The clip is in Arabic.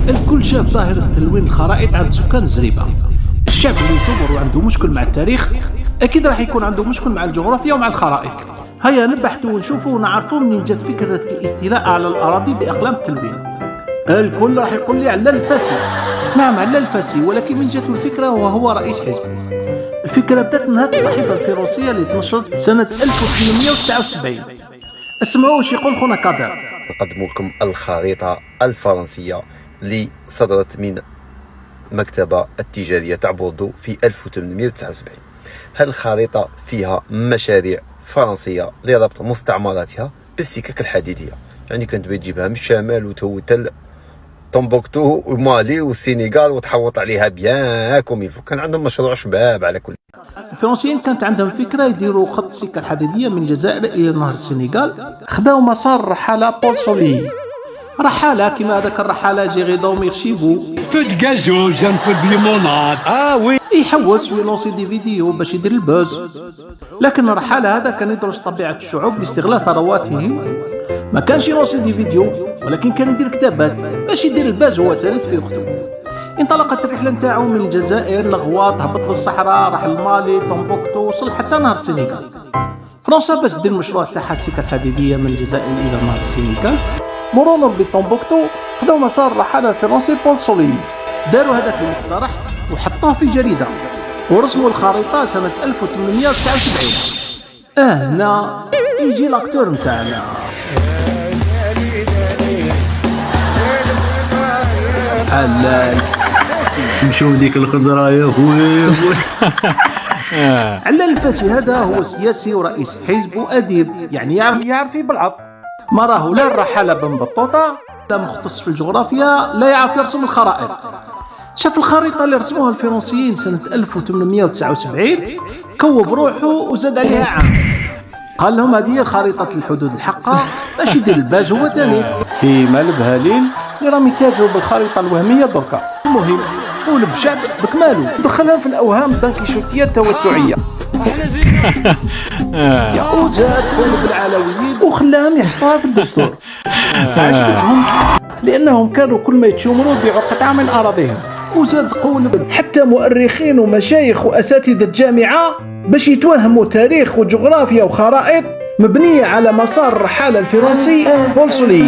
الكل شاف ظاهرة تلوين الخرائط عند سكان الزريبة. الشعب اللي يصور وعنده مشكل مع التاريخ أكيد راح يكون عنده مشكل مع الجغرافيا ومع الخرائط. هيا نبحثوا ونشوفوا ونعرفوا منين جت فكرة الاستيلاء على الأراضي بأقلام التلوين. الكل راح يقول لي علال الفاسي. نعم علال الفاسي، ولكن من جت الفكرة وهو رئيس حزب. الفكرة بدأت من هذه الصحيفة الفرنسية اللي تنشرت سنة 1879. اسمعوا واش يقول خونا كادر. نقدم لكم الخريطة الفرنسية اللي صدرت من مكتبة التجارية تاع بوردو في 1879. هذه الخريطة فيها مشاريع فرنسية لربط مستعمراتها بالسكك الحديدية، يعني كانت تجيبها من الشمال وتوتل طنبوكتو ومالي والسينيغال وتحوط عليها بيان كوميلفو. كان عندهم مشروع شباب على كل. الفرنسيين كانت عندهم فكرة يديروا خط السكة الحديدية من الجزائر إلى نهر السنغال. خداو مسار رحالة بول سولي، رحالة كما هذاك الرحالة جيغي دوميغ شيفو peu de gazon, un peu de limonade. اه وي، يحوس ويلونسي دي فيديو باش يدير البوز. لكن الرحالة هذا كان يدرس طبيعة الشعوب لاستغلال ثرواتهم. ما كانش يلونسي دي فيديو، ولكن كان يدير كتابات باش يدير الباز هو تاني في وقته. انطلقت الرحلة نتاعو من الجزائر لغواط، هبط للصحراء، راح لمالي طنبوكتو، وصل حتى نهر السنغال. فرنسا باش دير المشروع تاعها السكة الحديدية من الجزائر إلى نهر السنغال مرورا بطنبوكتو، خداو مسار الرحالة الفرنسي بول سولي. داروا هذاك المقترح وحطوه في جريدة ورسموا الخريطة سنة 1879. هنا يجي لاكتور نتاعنا. علال نشوف ديك الخزرة يا خويا. علال الفاسي هذا هو سياسي ورئيس حزب وأديب، يعني يعرف يبلعط. ما راهو لا الرحالة بن بطوطة، لا مختص في الجغرافيا، لا يعرف يرسم الخرائط. شاف الخريطة اللي رسموها الفرنسيين سنة 1879، كوف روحه وزاد عليها عام. قال لهم هذه خريطة الحدود الحقة باش يدير الباج هو تاني، كيما البهالين اللي راهم يتاجروا بالخريطة الوهمية دركا. المهم قول بشعب بكماله دخلهم في الأوهام الدنكيشوتية التوسعية. وزاد قول بالعلويين وخلاهم يحطوها في الدستور. عجبتهم لأنهم كانوا كل ما يتشمروا يبيعوا قطعة من أراضيهم. وزاد قول حتى مؤرخين ومشايخ وأساتذة جامعة باش يتوهموا تاريخ وجغرافيا وخرائط مبنية على مسار الرحالة الفرنسي بول سولي.